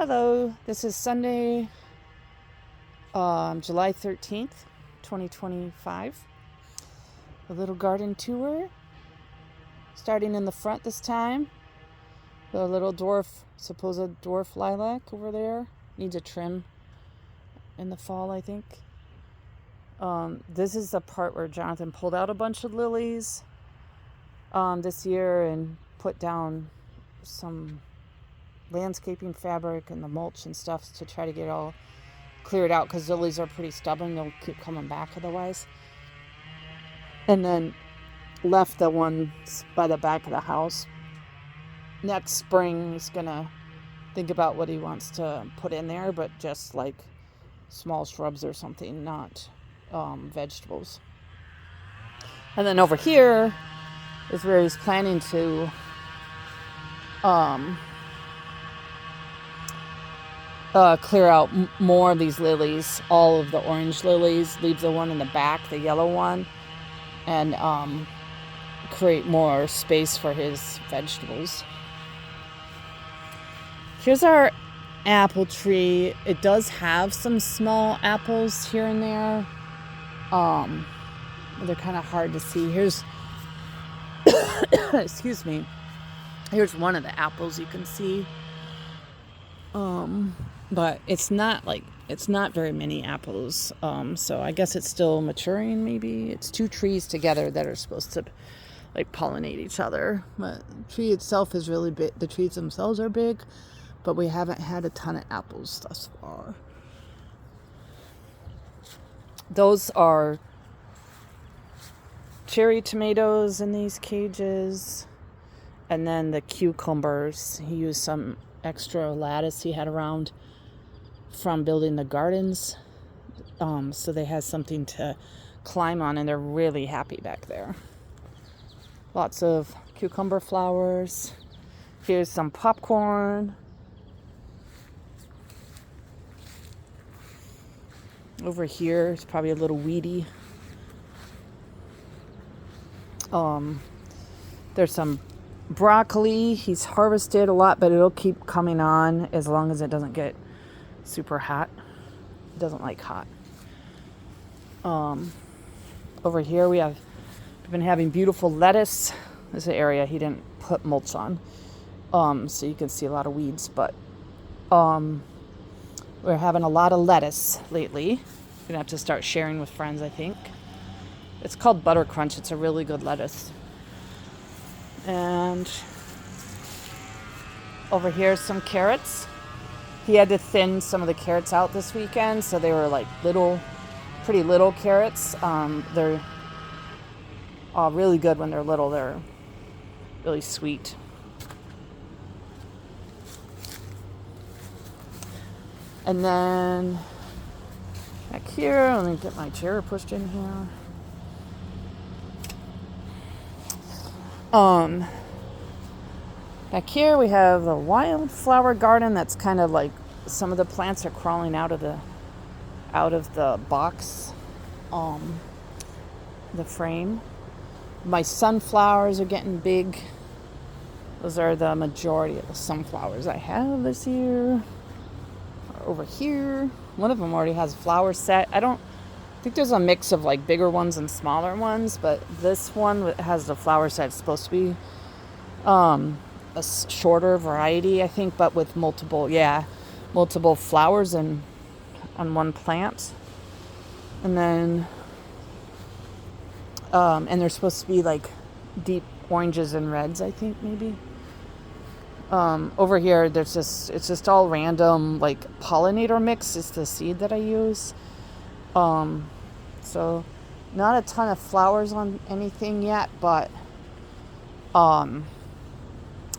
Hello, this is Sunday, July 13th, 2025. A little garden tour, starting in the front this time. The little supposed dwarf lilac over there, needs a trim in the fall, I think. This is the part where Jonathan pulled out a bunch of lilies this year and put down some landscaping fabric and the mulch and stuff to try to get it all cleared out, because lilies are pretty stubborn. They'll keep coming back otherwise. And then left the ones by the back of the house. Next spring he's gonna think about what he wants to put in there, but just like small shrubs or something, not vegetables. And then over here is where he's planning to clear out more of these lilies, all of the orange lilies, leave the one in the back, the yellow one, and create more space for his vegetables. Here's our apple tree. It does have some small apples here and there. They're kind of hard to see. Here's excuse me. Here's one of the apples you can see. But it's not very many apples. So I guess it's still maturing. Maybe it's two trees together that are supposed to like pollinate each other. But the tree itself is really big. The trees themselves are big, but we haven't had a ton of apples thus far. Those are cherry tomatoes in these cages. And then the cucumbers. He used some extra lattice he had around from building the gardens, so they have something to climb on, and they're really happy back there. Lots of cucumber flowers. Here's some popcorn. Over here it's probably a little weedy. There's some broccoli. He's harvested a lot, but it'll keep coming on as long as it doesn't get super hot. It doesn't like hot. Over here we've been having beautiful lettuce. This is an area he didn't put mulch on, so you can see a lot of weeds, but we're having a lot of lettuce lately. Gonna have to start sharing with friends, I think. It's called Butter Crunch. It's a really good lettuce. And over here some carrots. He had to thin some of the carrots out this weekend, so they were like pretty little carrots. They're really good when they're little. They're really sweet. And then back here, let me get my chair pushed in here. Back here we have a wildflower garden that's kind of like some of the plants are crawling out of the box, the frame. My sunflowers are getting big. Those are the majority of the sunflowers I have this year. Over here, one of them already has a flower set. I think there's a mix of like bigger ones and smaller ones, but this one has the flower set. It's supposed to be a shorter variety, I think, but with multiple flowers on one plant. And then and they're supposed to be like deep oranges and reds, I think, maybe. Over here it's just all random like pollinator mix is the seed that I use. So not a ton of flowers on anything yet, but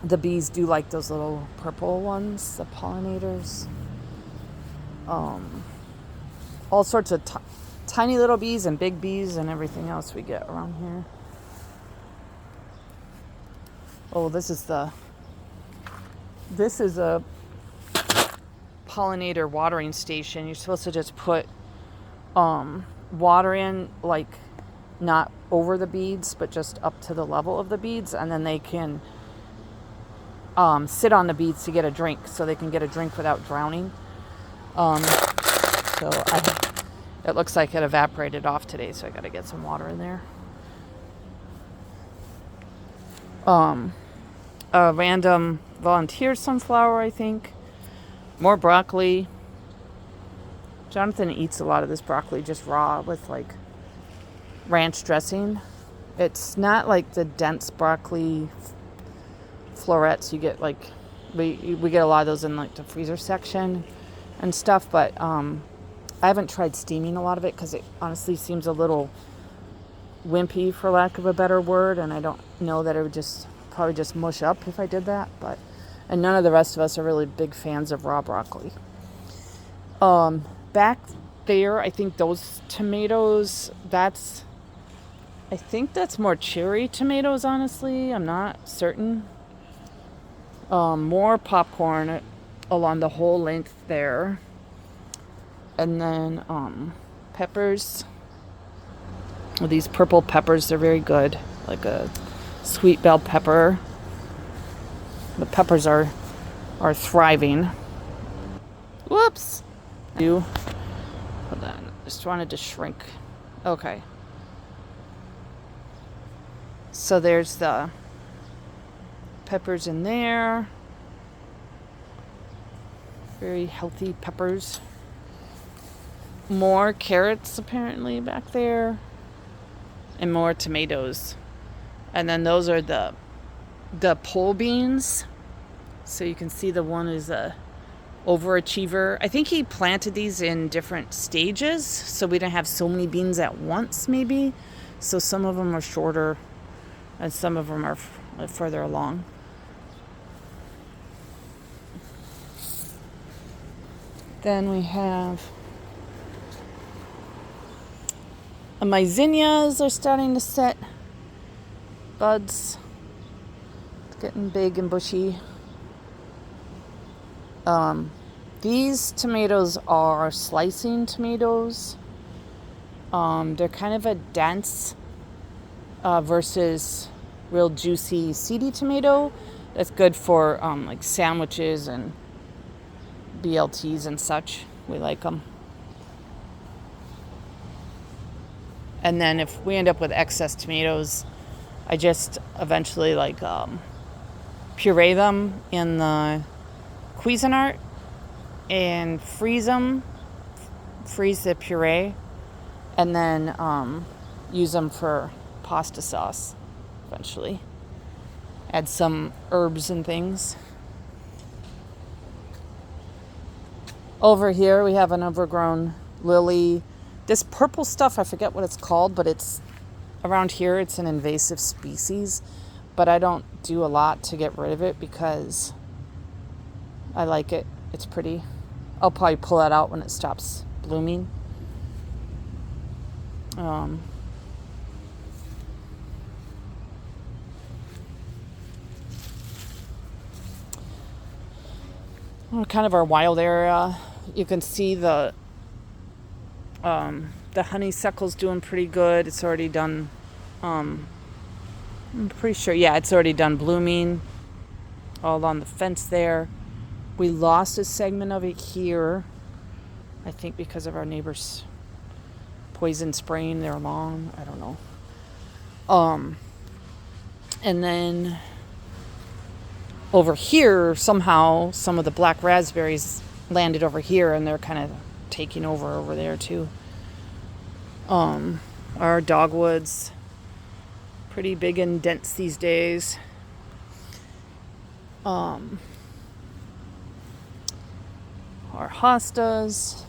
the bees do like those little purple ones, the pollinators. All sorts of tiny little bees and big bees and everything else we get around here. Oh, this is a pollinator watering station. You're supposed to just put water in, like not over the beads, but just up to the level of the beads, and then they can sit on the beads to get a drink, so they can get a drink without drowning. It looks like it evaporated off today, so I got to get some water in there. A random volunteer sunflower, I think. More broccoli. Jonathan eats a lot of this broccoli just raw with like ranch dressing. It's not like the dense broccoli florets you get. Like we get a lot of those in like the freezer section and stuff, but I haven't tried steaming a lot of it because it honestly seems a little wimpy, for lack of a better word, and I don't know that it would probably just mush up if I did that. And none of the rest of us are really big fans of raw broccoli. Back there, I think those tomatoes, I think that's more cherry tomatoes, honestly. I'm not certain. More popcorn along the whole length there. And then peppers. Well, these purple peppers, they're very good. Like a sweet bell pepper. The peppers are thriving. Whoops. Hold on. Just wanted to shrink. Okay. So there's the peppers in there. Very healthy peppers. More carrots apparently back there. And more tomatoes. And then those are the pole beans. So you can see the one is a overachiever. I think he planted these in different stages, so we didn't have so many beans at once, maybe. So some of them are shorter and some of them are further along. Then we have my zinnias are starting to set buds. It's getting big and bushy. These tomatoes are slicing tomatoes. They're kind of a dense versus real juicy seedy tomato. That's good for like sandwiches and BLTs and such. We like them. And then if we end up with excess tomatoes, I just eventually like puree them in the Cuisinart and freeze the puree, and then use them for pasta sauce eventually. Add some herbs and things. Over here we have an overgrown lily. This purple stuff, I forget what it's called, but it's around here it's an invasive species, but I don't do a lot to get rid of it because I like it. It's pretty. I'll probably pull that out when it stops blooming. Kind of our wild area. You can see the honeysuckle's doing pretty good. It's already done. I'm pretty sure. Yeah, it's already done blooming. All along the fence there. We lost a segment of it here, I think because of our neighbors poison spraying their lawn. I don't know. And then over here, somehow, some of the black raspberries landed over here, and they're kind of taking over there too. Our dogwoods, pretty big and dense these days. Our hostas,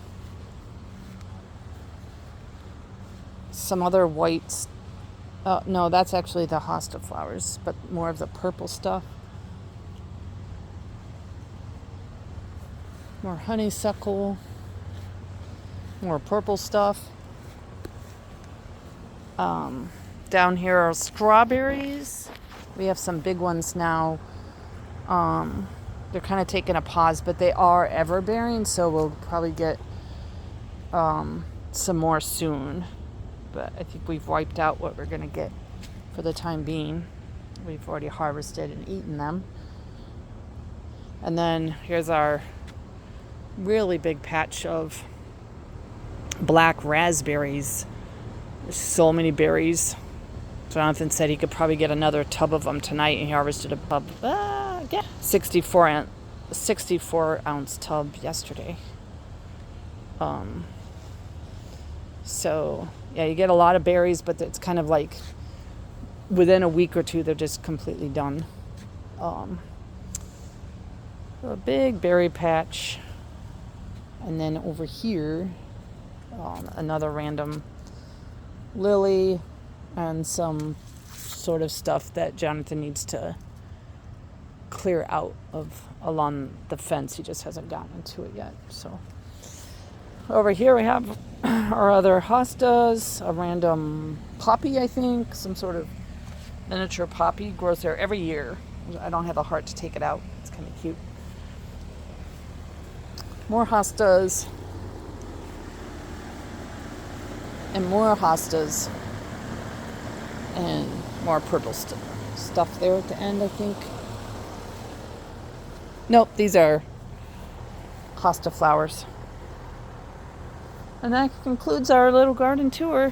some other whites. No, that's actually the hosta flowers, but more of the purple stuff. More honeysuckle, more purple stuff. Down here are strawberries. We have some big ones now. They're kind of taking a pause, but they are ever-bearing, so we'll probably get some more soon. But I think we've wiped out what we're going to get for the time being. We've already harvested and eaten them. And then here's our really big patch of black raspberries. There's so many berries. Jonathan said he could probably get another tub of them tonight, and he harvested a tub, 64 ounce tub yesterday. So yeah, you get a lot of berries, but it's kind of like within a week or two they're just completely done. A big berry patch, and then over here another random lily and some sort of stuff that Jonathan needs to clear out of along the fence. He just hasn't gotten to it yet. So over here we have our other hostas, a random poppy, I think, some sort of miniature poppy, grows there every year. I don't have the heart to take it out. It's kind of cute. More hostas and more hostas and more purple stuff there at the end, I think. Nope, these are hosta flowers. And that concludes our little garden tour.